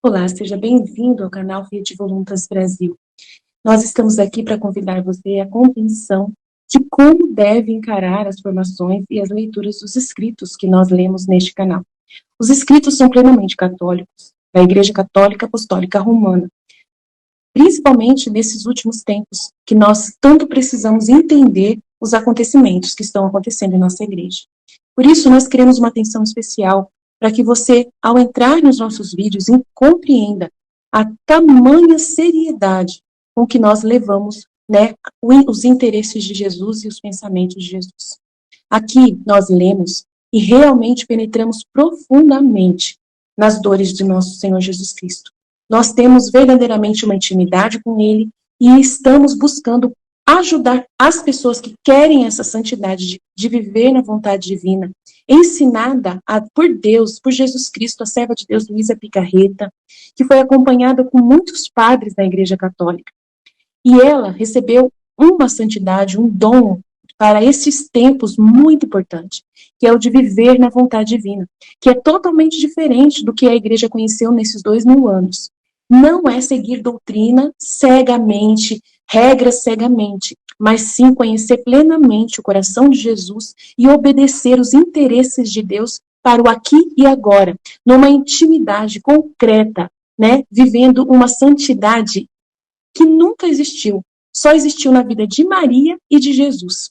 Olá, seja bem-vindo ao canal Fiat Voluntas Brasil. Nós estamos aqui para convidar você à compreensão de como deve encarar as formações e as leituras dos escritos que nós lemos neste canal. Os escritos são plenamente católicos, da Igreja Católica Apostólica Romana, principalmente nesses últimos tempos, que nós tanto precisamos entender os acontecimentos que estão acontecendo em nossa igreja. Por isso, nós queremos uma atenção especial para que você, ao entrar nos nossos vídeos, compreenda a tamanha seriedade com que nós levamos, né, os interesses de Jesus e os pensamentos de Jesus. Aqui nós lemos e realmente penetramos profundamente nas dores de nosso Senhor Jesus Cristo. Nós temos verdadeiramente uma intimidade com Ele e estamos buscando ajudar as pessoas que querem essa santidade de viver na vontade divina, ensinada por Deus, por Jesus Cristo, a serva de Deus, Luísa Picarreta, que foi acompanhada com muitos padres da Igreja Católica. E ela recebeu uma santidade, um dom para esses tempos muito importante, que é o de viver na vontade divina, que é totalmente diferente do que a Igreja conheceu nesses 2000 anos. Não é seguir doutrina cegamente, regras cegamente, mas sim conhecer plenamente o coração de Jesus e obedecer os interesses de Deus para o aqui e agora, numa intimidade concreta, né, vivendo uma santidade que nunca existiu, só existiu na vida de Maria e de Jesus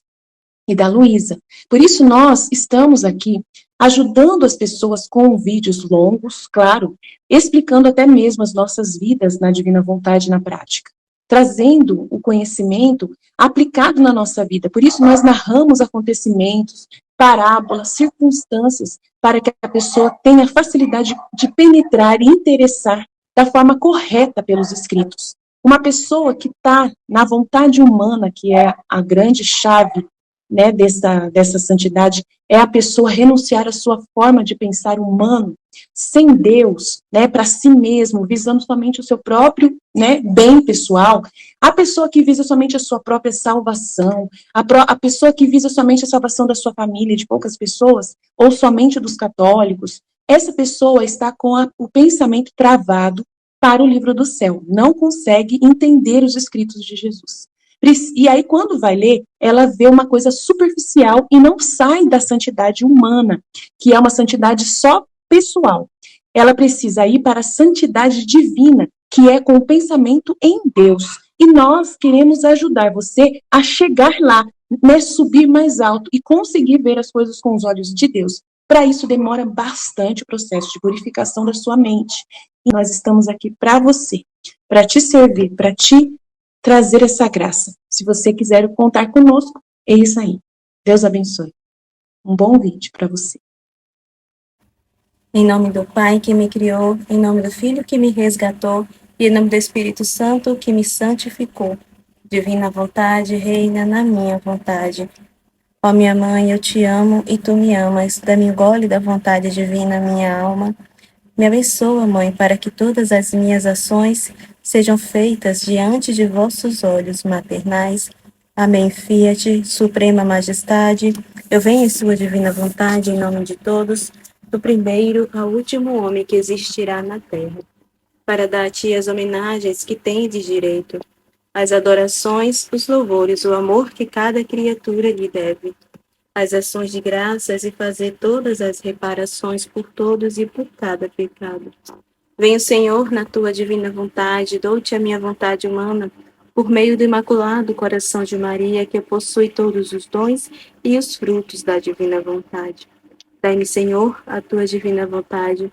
e da Luísa. Por isso nós estamos aqui ajudando as pessoas com vídeos longos, claro, explicando até mesmo as nossas vidas na divina vontade na prática, trazendo o conhecimento aplicado na nossa vida. Por isso nós narramos acontecimentos, parábolas, circunstâncias, para que a pessoa tenha facilidade de penetrar e interessar da forma correta pelos escritos. Uma pessoa que está na vontade humana, que é a grande chave, né, dessa santidade, é a pessoa renunciar à sua forma de pensar humano, sem Deus, né, para si mesmo, visando somente o seu próprio, né, bem pessoal. A pessoa que visa somente a sua própria salvação, a pessoa que visa somente a salvação da sua família, de poucas pessoas, ou somente dos católicos, essa pessoa está com o pensamento travado para o livro do céu, não consegue entender os escritos de Jesus. E aí, quando vai ler, ela vê uma coisa superficial e não sai da santidade humana, que é uma santidade só pessoal. Ela precisa ir para a santidade divina, que é com o pensamento em Deus. E nós queremos ajudar você a chegar lá, né, subir mais alto e conseguir ver as coisas com os olhos de Deus. Para isso, demora bastante o processo de purificação da sua mente. E nós estamos aqui para você, para te servir, para te trazer essa graça. Se você quiser contar conosco, é isso aí. Deus abençoe. Um bom vídeo para você. Em nome do Pai que me criou, em nome do Filho que me resgatou, e em nome do Espírito Santo que me santificou. Divina vontade reina na minha vontade. Ó minha mãe, eu te amo e tu me amas. Dá-me um gole da vontade divina, minha alma. Me abençoa, Mãe, para que todas as minhas ações sejam feitas diante de vossos olhos maternais. Amém, Fiat, Suprema Majestade, eu venho em sua divina vontade, em nome de todos, do primeiro ao último homem que existirá na terra, para dar a ti as homenagens que tem de direito, as adorações, os louvores, o amor que cada criatura lhe deve, as ações de graças e fazer todas as reparações por todos e por cada pecado. Venho, Senhor, na tua divina vontade, dou-te a minha vontade humana, por meio do imaculado coração de Maria, que possui todos os dons e os frutos da divina vontade. Dai-me, Senhor, a tua divina vontade.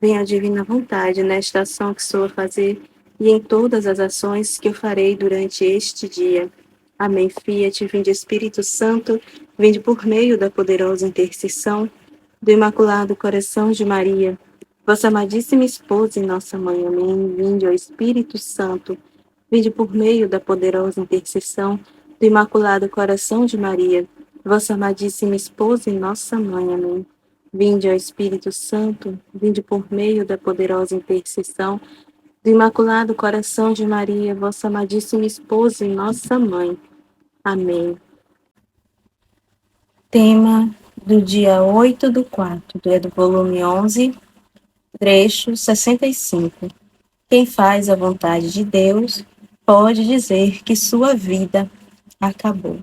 Venha a divina vontade nesta ação que sou a fazer e em todas as ações que eu farei durante este dia. Amém, Fiat, vinde Espírito Santo, vinde por meio da poderosa intercessão do Imaculado Coração de Maria, vossa amadíssima esposa e nossa mãe. Amém. Vinde ao Espírito Santo, vinde por meio da poderosa intercessão do Imaculado Coração de Maria, vossa amadíssima esposa e nossa mãe. Amém. Vinde ao Espírito Santo, vinde por meio da poderosa intercessão do Imaculado Coração de Maria, vossa amadíssima esposa e nossa mãe. Amém. Tema do dia 8/4, do volume 11, trecho 65. Quem faz a vontade de Deus pode dizer que sua vida acabou.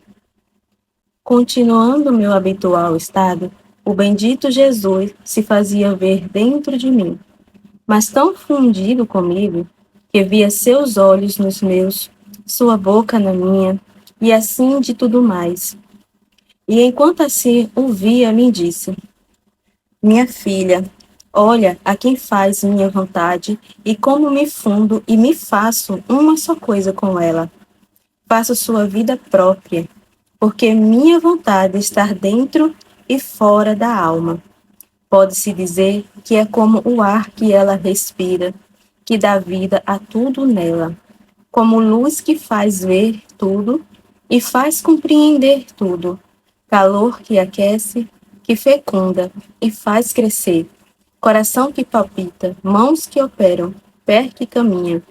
Continuando meu habitual estado, o bendito Jesus se fazia ver dentro de mim, mas tão fundido comigo que via seus olhos nos meus, sua boca na minha, e assim de tudo mais. E enquanto assim o via, me disse: Minha filha, olha a quem faz minha vontade e como me fundo e me faço uma só coisa com ela. Faço sua vida própria, porque minha vontade está dentro e fora da alma. Pode-se dizer que é como o ar que ela respira, que dá vida a tudo nela, como luz que faz ver tudo e faz compreender tudo, calor que aquece, que fecunda e faz crescer, coração que palpita, mãos que operam, pé que caminha.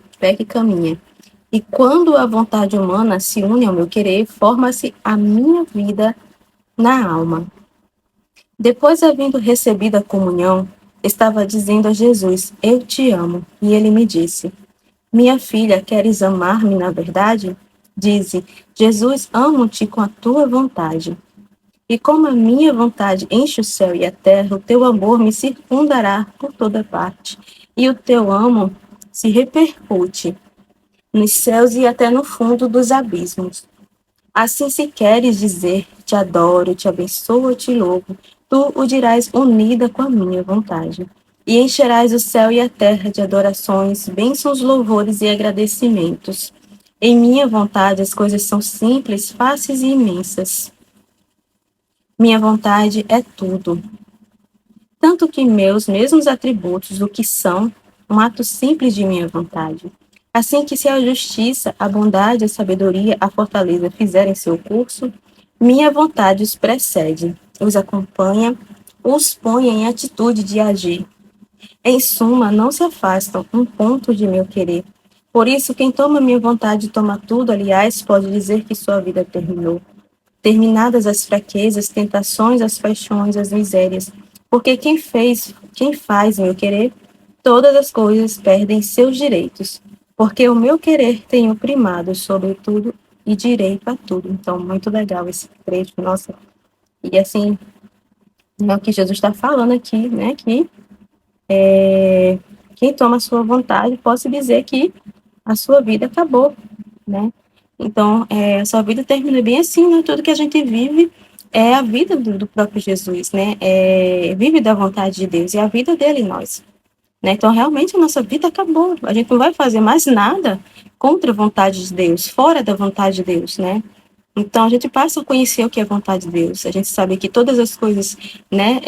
E quando a vontade humana se une ao meu querer, forma-se a minha vida na alma. Depois, havendo recebido a comunhão, estava dizendo a Jesus: Eu te amo. E ele me disse: Minha filha, queres amar-me na verdade? Dize: Jesus, amo-te com a tua vontade. E como a minha vontade enche o céu e a terra, o teu amor me circundará por toda parte, e o teu amo se repercute nos céus e até no fundo dos abismos. Assim, se queres dizer, te adoro, te abençoo, te louvo, tu o dirás unida com a minha vontade. E encherás o céu e a terra de adorações, bênçãos, louvores e agradecimentos. Em minha vontade as coisas são simples, fáceis e imensas. Minha vontade é tudo. Tanto que meus mesmos atributos, o que são, um ato simples de minha vontade. Assim que se a justiça, a bondade, a sabedoria, a fortaleza fizerem seu curso, minha vontade os precede, os acompanha, os põe em atitude de agir. Em suma, não se afastam um ponto de meu querer. Por isso, quem toma minha vontade toma tudo, aliás, pode dizer que sua vida terminou. Terminadas as fraquezas, tentações, as paixões, as misérias. Porque quem faz meu querer, todas as coisas perdem seus direitos. Porque o meu querer tem o primado sobre tudo e direito a tudo. Então, muito legal esse trecho, nossa. E assim, é o que Jesus está falando aqui, né? Que quem toma a sua vontade pode dizer que a sua vida acabou, né? Então, a sua vida termina bem assim, né? Tudo que a gente vive é a vida do próprio Jesus, né? Vive da vontade de Deus e a vida dele em nós, né? Então, realmente, a nossa vida acabou. A gente não vai fazer mais nada contra a vontade de Deus, fora da vontade de Deus, né? Então, a gente passa a conhecer o que é vontade de Deus. A gente sabe que todas as coisas, né,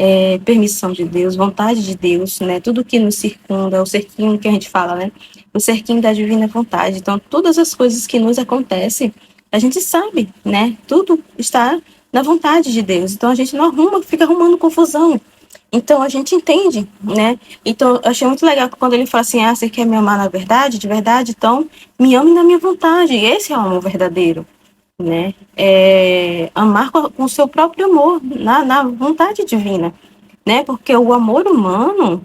permissão de Deus, vontade de Deus, né, tudo que nos circunda, o cerquinho que a gente fala, né, o cerquinho da divina vontade. Então, todas as coisas que nos acontecem, a gente sabe, né, tudo está na vontade de Deus. Então, a gente não fica arrumando confusão. Então, a gente entende, né? Então, eu achei muito legal quando ele fala assim, você quer me amar na verdade, de verdade? Então, me ame na minha vontade. Esse é o amor verdadeiro, né? Amar com o seu próprio amor, na vontade divina, né? Porque o amor humano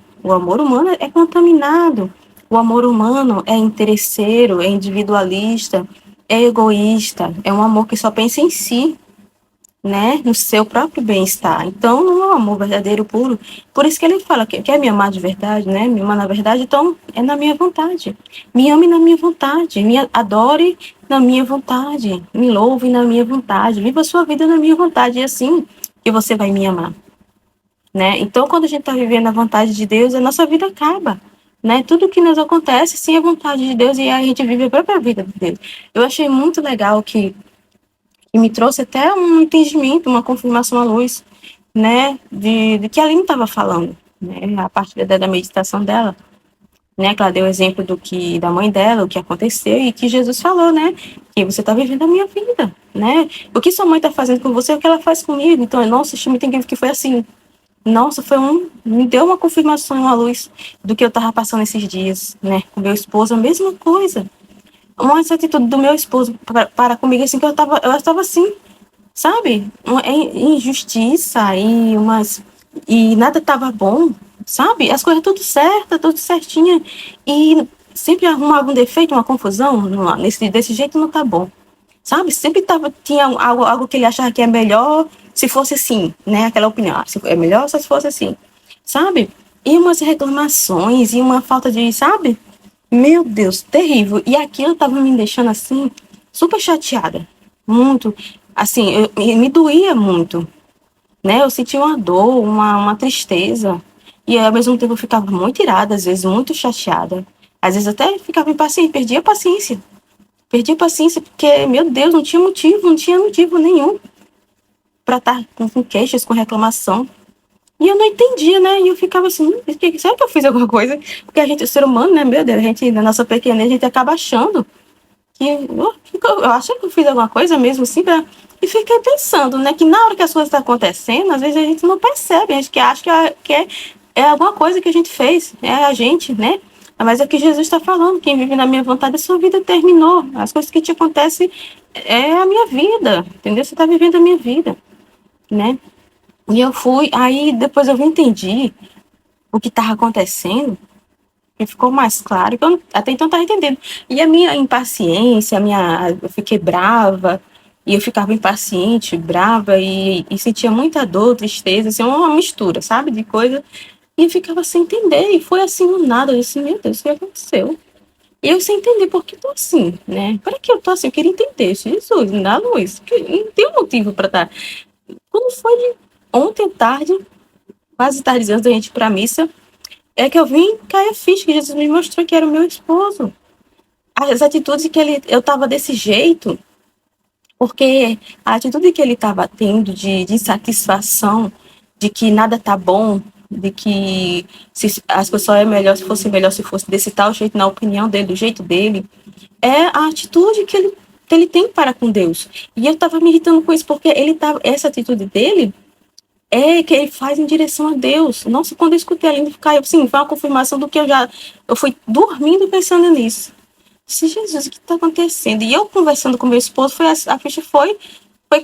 é contaminado, o amor humano é interesseiro, é individualista, é egoísta, é um amor que só pensa em si, né, no seu próprio bem-estar. Então, não é um amor verdadeiro, puro. Por isso que ele fala que quer me amar de verdade, né, me amar na verdade, então é na minha vontade. Me ame na minha vontade, me adore na minha vontade, me louve na minha vontade, viva a sua vida na minha vontade, e assim que você vai me amar, né. Então, quando a gente está vivendo a vontade de Deus, a nossa vida acaba, né, tudo que nos acontece, sim, é vontade de Deus, e a gente vive a própria vida de Deus. Eu achei muito legal que e me trouxe até um entendimento, uma confirmação à luz, né, de que a Aline estava falando, né, a partir da meditação dela, né, que ela deu o exemplo da mãe dela, o que aconteceu, e que Jesus falou, né, que você está vivendo a minha vida, né, o que sua mãe está fazendo com você é o que ela faz comigo. Então, nossa, achei muito incrível que foi assim, nossa, me deu uma confirmação à luz do que eu estava passando esses dias, né, com meu esposo, a mesma coisa, uma atitude do meu esposo para comigo, assim, que eu estava assim, sabe? Injustiça e nada tava bom, sabe? As coisas tudo certa, tudo certinha, e sempre arrumava um defeito, uma confusão, desse jeito não tá bom, sabe? Sempre tinha algo que ele achava que é melhor se fosse assim, né? Aquela opinião, se é melhor só se fosse assim, sabe? E umas reclamações, e uma falta de, sabe? Meu Deus, terrível. E aquilo tava me deixando assim, super chateada. Muito. Assim, me doía muito, né? Eu sentia uma dor, uma tristeza. E ao mesmo tempo eu ficava muito irada, às vezes muito chateada. Às vezes até ficava impaciente, perdia a paciência. Perdia a paciência porque, meu Deus, não tinha motivo nenhum para estar com queixas, com reclamação. E eu não entendia, né? E eu ficava assim, será que eu fiz alguma coisa? Porque a gente, o ser humano, né, meu Deus, a gente, na nossa pequenez, a gente acaba achando que eu acho que eu fiz alguma coisa mesmo assim e fiquei pensando, né, que na hora que as coisas estão acontecendo, às vezes a gente não percebe, a gente que acha que é alguma coisa que a gente fez, é a gente, né? Mas é o que Jesus está falando, quem vive na minha vontade, a sua vida terminou. As coisas que te acontecem é a minha vida, entendeu? Você está vivendo a minha vida, né? E eu fui, aí depois eu entendi o que estava acontecendo, e ficou mais claro, que eu até então estava entendendo. E a minha impaciência, eu fiquei brava, e eu ficava impaciente, brava, e sentia muita dor, tristeza, assim, uma mistura, sabe, de coisa, e eu ficava sem entender, e foi assim do nada, eu disse, meu Deus, o que aconteceu? E eu sem entender por que tô assim, né? Para que eu tô assim? Eu queria entender, Jesus, me dá luz, não tem um motivo para estar. Quando foi de ontem tarde, quase tarde antes da gente ir pra missa, é que eu vim cair a ficha, que Jesus me mostrou que era o meu esposo. As atitudes que eu estava desse jeito, porque a atitude que ele estava tendo de insatisfação, de que nada tá bom, de que as coisas só é melhor se fosse desse tal jeito, na opinião dele, do jeito dele, é a atitude que ele tem para com Deus. E eu estava me irritando com isso, porque essa atitude dele é que ele faz em direção a Deus. Nossa, quando eu escutei a Linda, assim, foi uma confirmação do que eu fui dormindo pensando nisso. Disse, Jesus, o que está acontecendo? E eu conversando com meu esposo, a ficha foi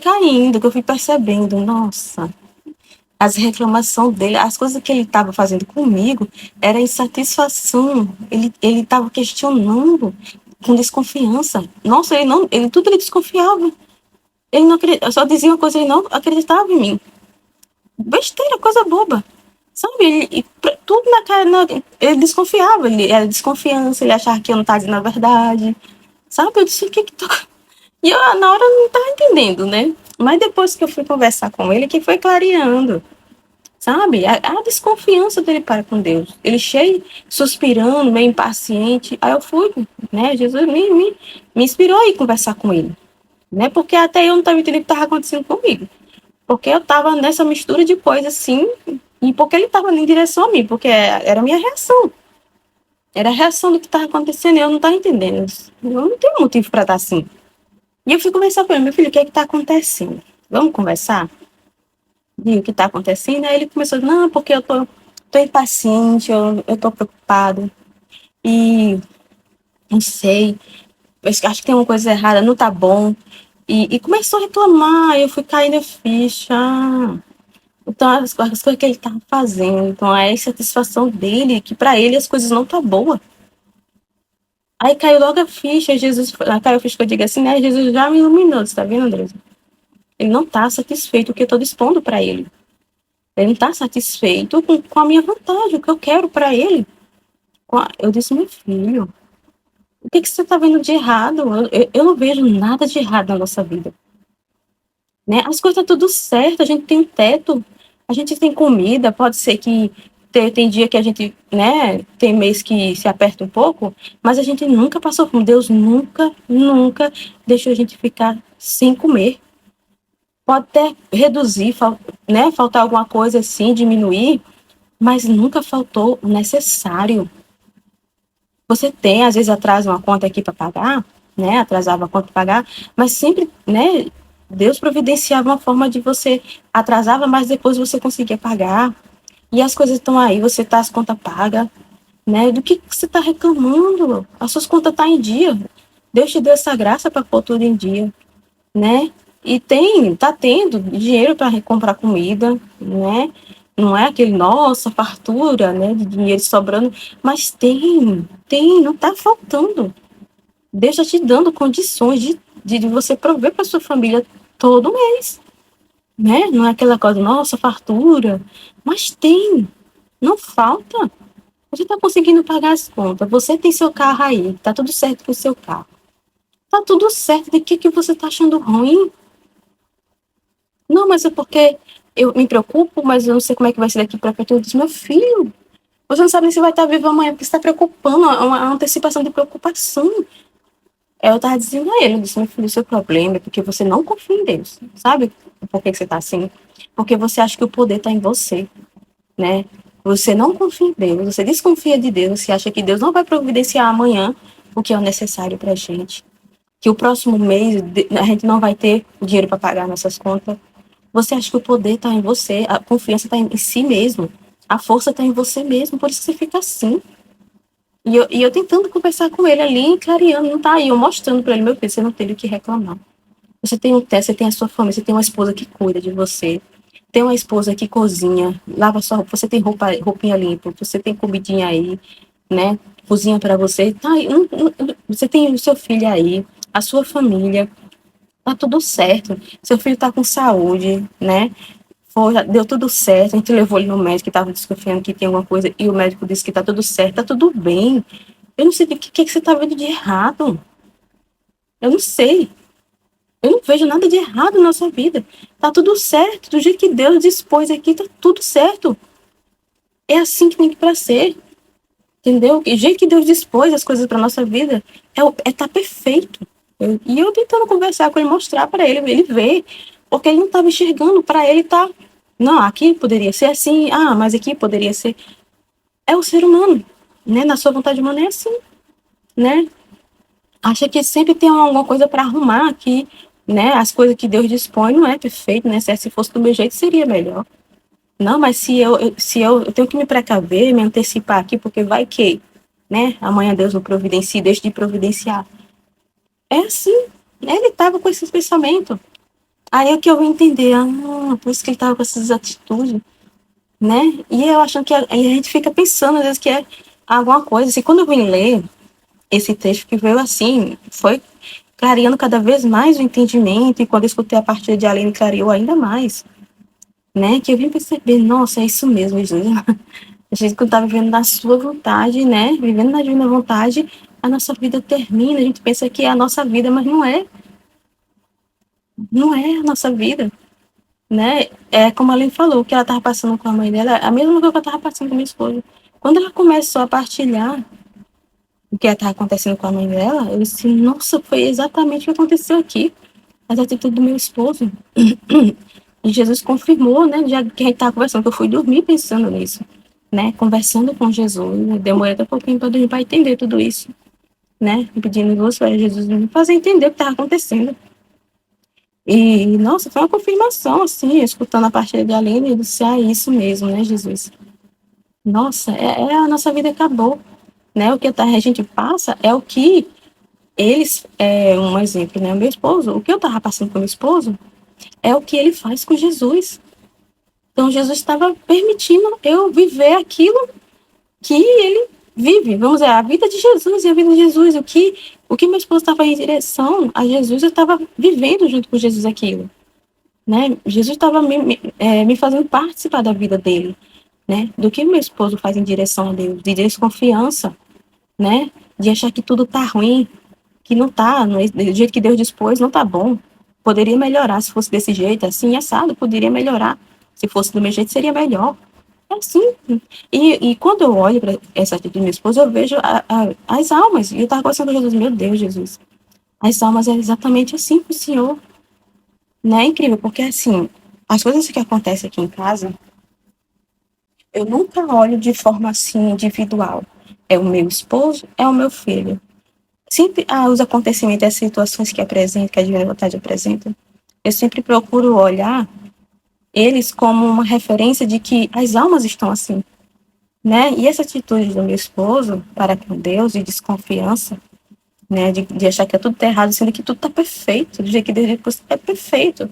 caindo, que eu fui percebendo, nossa, as reclamações dele, as coisas que ele estava fazendo comigo, era insatisfação. Ele estava questionando com desconfiança. Nossa, tudo ele desconfiava. Ele não acreditava, eu só dizia uma coisa, ele não acreditava em mim. Besteira, coisa boba. Sabe, tudo na cara, ele desconfiava, ele era desconfiança, ele achava que eu não estava dizendo a verdade. Sabe, eu disse, o que que tô... E eu, na hora, não estava entendendo, né? Mas depois que eu fui conversar com ele, que foi clareando, sabe? A desconfiança dele para com Deus. Ele cheio, suspirando, meio impaciente. Aí eu fui, né? Jesus me inspirou a ir conversar com ele, né? Porque até eu não estava entendendo o que estava acontecendo comigo. Porque eu estava nessa mistura de coisas assim, e porque ele estava em direção a mim, porque era a minha reação. Era a reação do que estava acontecendo e eu não estava entendendo. Eu não tenho motivo para estar assim. E eu fui conversar com ele, meu filho, o que é que está acontecendo? Vamos conversar? E o que está acontecendo? Aí ele começou, não, porque eu tô impaciente, eu tô preocupado. E não sei, acho que tem uma coisa errada, não tá bom. E começou a reclamar, eu fui caindo a ficha. Então, as coisas que ele estava fazendo, então a insatisfação dele, que para ele as coisas não tá boa. Aí caiu logo a ficha, caiu a ficha que eu digo assim, né? Jesus já me iluminou, você tá vendo, Andresa? Ele não tá satisfeito com o que eu tô dispondo para ele. Ele não tá satisfeito com a minha vontade, o que eu quero para ele. Eu disse, meu filho, o que você tá vendo de errado? Eu não vejo nada de errado na nossa vida. Né? As coisas estão tudo certo, a gente tem um teto, a gente tem comida, pode ser que tem dia que a gente, né, tem mês que se aperta um pouco, mas a gente nunca passou fome. Deus nunca deixou a gente ficar sem comer. Pode até reduzir, né, faltar alguma coisa assim, diminuir, mas nunca faltou o necessário. Você tem, às vezes atrasa uma conta aqui para pagar, né, atrasava a conta para pagar, mas sempre, né, Deus providenciava uma forma de você atrasava, mas depois você conseguia pagar. E as coisas estão aí, você tá as contas pagas, né? Do que você tá reclamando? As suas contas tá em dia. Deus te deu essa graça para pôr tudo em dia, né? tá tendo dinheiro para comprar comida, né? Não é aquele, nossa, fartura, né, de dinheiro sobrando, mas não tá faltando. Deus está te dando condições de você prover para sua família todo mês, né? Não é aquela coisa, nossa, fartura, mas não falta. Você está conseguindo pagar as contas, você tem seu carro aí, tá tudo certo com o seu carro. Tá tudo certo, de que você tá achando ruim? Não, mas é porque eu me preocupo, mas eu não sei como é que vai ser daqui para frente. Eu disse, meu filho, você não sabe nem se vai estar vivo amanhã, porque você está preocupando, é uma antecipação de preocupação. Eu estava dizendo a ele, eu disse, meu filho, o seu problema é porque você não confia em Deus. Sabe por que você está assim? Porque você acha que o poder está em você, né? Você não confia em Deus, você desconfia de Deus, você acha que Deus não vai providenciar amanhã o que é o necessário para a gente. Que o próximo mês a gente não vai ter dinheiro para pagar nossas contas. Você acha que o poder está em você, a confiança está em si mesmo, a força está em você mesmo, por isso que você fica assim. E eu tentando conversar com ele ali, clareando, não tá aí, eu mostrando para ele, meu filho, você não tem o que reclamar. Você tem um teto, você tem a sua família, você tem uma esposa que cuida de você, tem uma esposa que cozinha, lava sua roupa, você tem roupinha limpa, você tem comidinha aí, né? Cozinha para você, tá aí, você tem o seu filho aí, a sua família, tá tudo certo. Seu filho tá com saúde, né? Deu tudo certo, a gente levou ele no médico que estava desconfiando que tem alguma coisa e o médico disse que tá tudo certo, tá tudo bem. Eu não sei o que você tá vendo de errado. Eu não sei. Eu não vejo nada de errado na sua vida. Tá tudo certo, do jeito que Deus dispôs aqui, tá tudo certo. É assim que tem que pra ser. Entendeu? O jeito que Deus dispôs as coisas para nossa vida tá perfeito. E eu tentando conversar com ele, mostrar para ele ver, porque ele não estava enxergando, para ele tá, não, aqui poderia ser assim, mas aqui poderia ser. É o ser humano, né? Na sua vontade humana é assim, né? Acha que sempre tem alguma coisa para arrumar aqui, né? As coisas que Deus dispõe não é perfeito, né? Se fosse do meu jeito seria melhor. Não, mas se eu tenho que me precaver, me antecipar aqui, porque vai que, né? Amanhã Deus não providencia, deixa de providenciar. É assim, ele estava com esses pensamentos. Aí é que eu vim entender, por isso que ele estava com essas atitudes, né? E eu achando que aí a gente fica pensando, às vezes, que é alguma coisa. Assim, quando eu vim ler esse texto que veio assim, foi clareando cada vez mais o entendimento, e quando eu escutei a partir de Aline, clareou ainda mais, né? Que eu vim perceber, nossa, é isso mesmo, Jesus. A gente, quando está vivendo na sua vontade, né? Vivendo na divina vontade, a nossa vida termina. A gente pensa que é a nossa vida, mas não é. Não é a nossa vida, né? É como a Aline falou, o que ela estava passando com a mãe dela, a mesma coisa que eu estava passando com a minha esposa. Quando ela começou a partilhar o que estava acontecendo com a mãe dela, eu disse, nossa, foi exatamente o que aconteceu aqui. As atitudes do meu esposo. E Jesus confirmou, né? Já que a gente estava conversando, que eu fui dormir pensando nisso, né? Conversando com Jesus. Demorei até um pouquinho para dormir para entender tudo isso, né? Pedindo luz para Jesus me fazer entender o que estava acontecendo. E, nossa, foi uma confirmação, assim, escutando a partir de Aline, eu disse, é isso mesmo, né, Jesus? Nossa, a nossa vida acabou, né? O que a gente passa é o que eles, um exemplo, né? O meu esposo, o que eu estava passando com o meu esposo é o que ele faz com Jesus. Então, Jesus estava permitindo eu viver aquilo que ele vive. Vamos dizer, a vida de Jesus e a vida de Jesus. O que meu esposo estava em direção a Jesus, eu estava vivendo junto com Jesus aquilo. Né? Jesus estava me fazendo participar da vida dele. Né? Do que meu esposo faz em direção a Deus, de desconfiança, né? De achar que tudo tá ruim, que não tá, do jeito que Deus dispôs, não tá bom. Poderia melhorar se fosse desse jeito, assim, assado, poderia melhorar. Se fosse do meu jeito, seria melhor. É assim. E quando eu olho para essa atitude do meu esposo, eu vejo as almas. E eu estava conversando com Jesus, meu Deus, Jesus. As almas é exatamente assim com o Senhor. Não é incrível, porque assim, as coisas que acontecem aqui em casa, eu nunca olho de forma assim individual. É o meu esposo, é o meu filho. Sempre os acontecimentos, as situações que apresentam, que a divina vontade apresenta, eu sempre procuro olhar eles como uma referência de que as almas estão assim, né? E essa atitude do meu esposo para com Deus de desconfiança, né? De achar que tudo tá errado, sendo que tudo tá perfeito, do jeito que Deus é perfeito.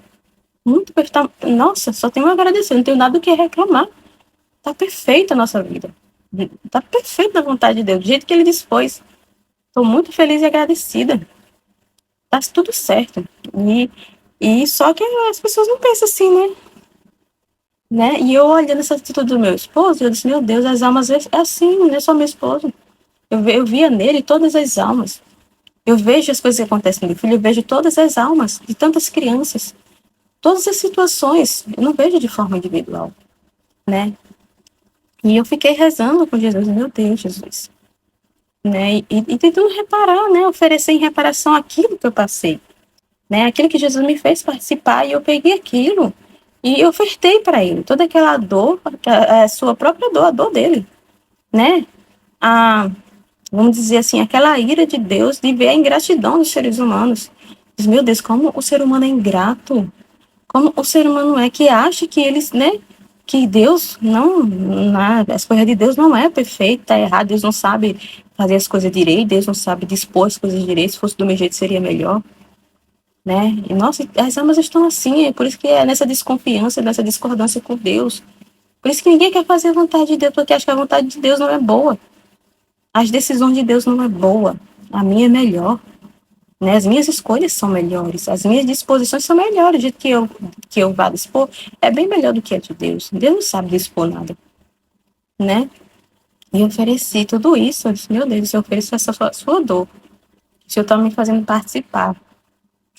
Muito perfeito. Nossa, só tenho a agradecer, não tenho nada do que reclamar. Tá perfeita a nossa vida. Tá perfeita a vontade de Deus, do jeito que Ele dispôs. Estou muito feliz e agradecida. Tá tudo certo. E só que as pessoas não pensam assim, né? E eu olhando essa atitude do meu esposo, eu disse, meu Deus, as almas é assim, não é só meu esposo. Eu via nele todas as almas. Eu vejo as coisas que acontecem com meu filho, eu vejo todas as almas de tantas crianças. Todas as situações, eu não vejo de forma individual, né? E eu fiquei rezando com Jesus, meu Deus, Jesus. Né? E tentando reparar, né? Oferecer em reparação aquilo que eu passei. Né? Aquilo que Jesus me fez participar, e eu peguei aquilo e ofertei para ele. Toda aquela dor, a sua própria dor, a dor dele. Né? Vamos dizer assim, aquela ira de Deus de ver a ingratidão dos seres humanos. Diz, meu Deus, como o ser humano é ingrato. Como o ser humano é que acha que eles, né? Que Deus não, as coisas de Deus não é perfeita, tá errado, Deus não sabe fazer as coisas direito, Deus não sabe dispor as coisas direito, se fosse do meu jeito seria melhor, né? E nossa, as almas estão assim, é por isso que é nessa desconfiança, nessa discordância com Deus. Por isso que ninguém quer fazer a vontade de Deus, porque acha que a vontade de Deus não é boa. As decisões de Deus não é boa. A minha é melhor. Né? As minhas escolhas são melhores, as minhas disposições são melhores, do jeito que eu vá dispor, é bem melhor do que a de Deus. Deus não sabe dispor nada, né? E eu ofereci tudo isso, eu disse, meu Deus, eu ofereço essa sua dor, o Senhor está me fazendo participar,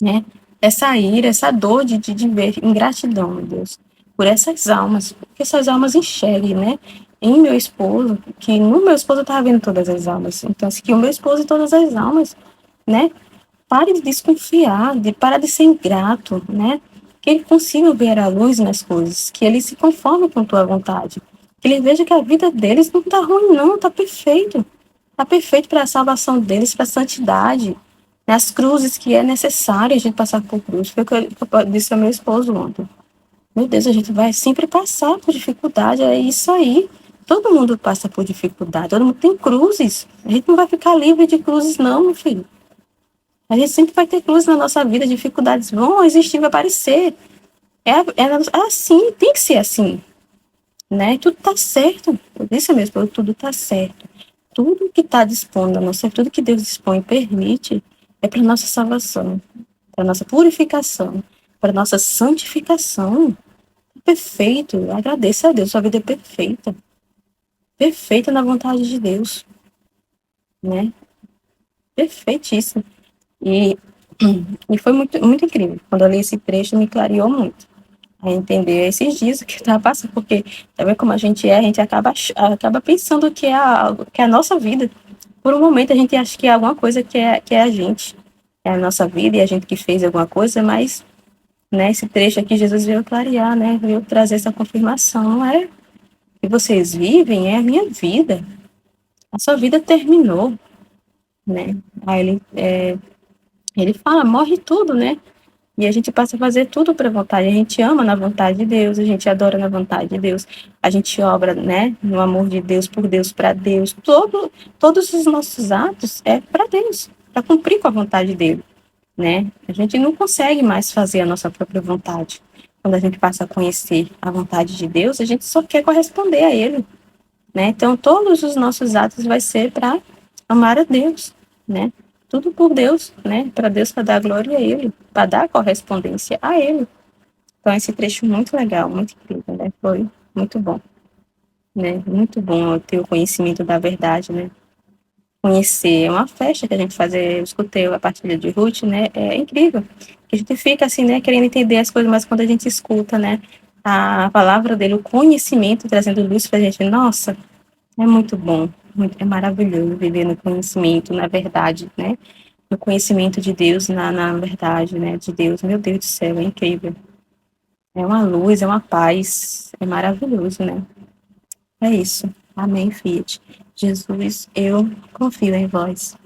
né? Essa ira, essa dor de ver ingratidão, meu Deus, por essas almas, porque essas almas enxerguem, né? Em meu esposo, que no meu esposo eu estava vendo todas as almas, então, assim, que o meu esposo e todas as almas, né? Pare de desconfiar, parar de ser ingrato, né? Que ele consiga ver a luz nas coisas, que ele se conforme com tua vontade, que ele veja que a vida deles não está ruim, não, está perfeito. Está perfeito para a salvação deles, para a santidade, nas cruzes que é necessário a gente passar por cruz. Foi o que eu disse ao meu esposo ontem. Meu Deus, a gente vai sempre passar por dificuldade, é isso aí. Todo mundo passa por dificuldade, todo mundo tem cruzes. A gente não vai ficar livre de cruzes, não, meu filho. A gente sempre vai ter cruzes na nossa vida, dificuldades vão existir, vai aparecer. É assim, tem que ser assim, né? E tudo tá certo. Eu disse mesmo, tudo tá certo. Tudo que está dispondo a nossa, tudo que Deus dispõe e permite é para nossa salvação, para nossa purificação, para nossa santificação. Perfeito. Agradeça a Deus, sua vida é perfeita. Perfeita na vontade de Deus, né? Perfeitíssimo. E foi muito, muito incrível. Quando eu li esse trecho, me clareou muito a entender esses dias que estava passando, porque também como a gente acaba pensando que que é a nossa vida. Por um momento a gente acha que é alguma coisa que é a gente, é a nossa vida e a gente que fez alguma coisa, mas né, esse trecho aqui Jesus veio clarear, né, veio trazer essa confirmação, é que vocês vivem, é a minha vida, a sua vida terminou, né, aí ele fala, morre tudo, né, e a gente passa a fazer tudo para a vontade. A gente ama na vontade de Deus, a gente adora na vontade de Deus, a gente obra, né, no amor de Deus, por Deus, para Deus. Todos os nossos atos é para Deus, para cumprir com a vontade dele, né? A gente não consegue mais fazer a nossa própria vontade. Quando a gente passa a conhecer a vontade de Deus, a gente só quer corresponder a ele, né? Então, todos os nossos atos vai ser para amar a Deus, né? Tudo por Deus, né? Para Deus, para dar glória a Ele, para dar correspondência a Ele. Então, esse trecho muito legal, muito incrível, né? Foi muito bom, né? Muito bom ter o conhecimento da verdade, né? Conhecer, é uma festa que a gente faz, eu escutei a partilha de Ruth, né? É incrível. A gente fica assim, né? Querendo entender as coisas, mas quando a gente escuta, né? A palavra dele, o conhecimento, trazendo luz para a gente, nossa, é muito bom, é maravilhoso viver no conhecimento, na verdade, né? No conhecimento de Deus, na verdade, né? De Deus, meu Deus do céu, é incrível. É uma luz, é uma paz, é maravilhoso, né? É isso. Amém, Fiat. Jesus, eu confio em vós.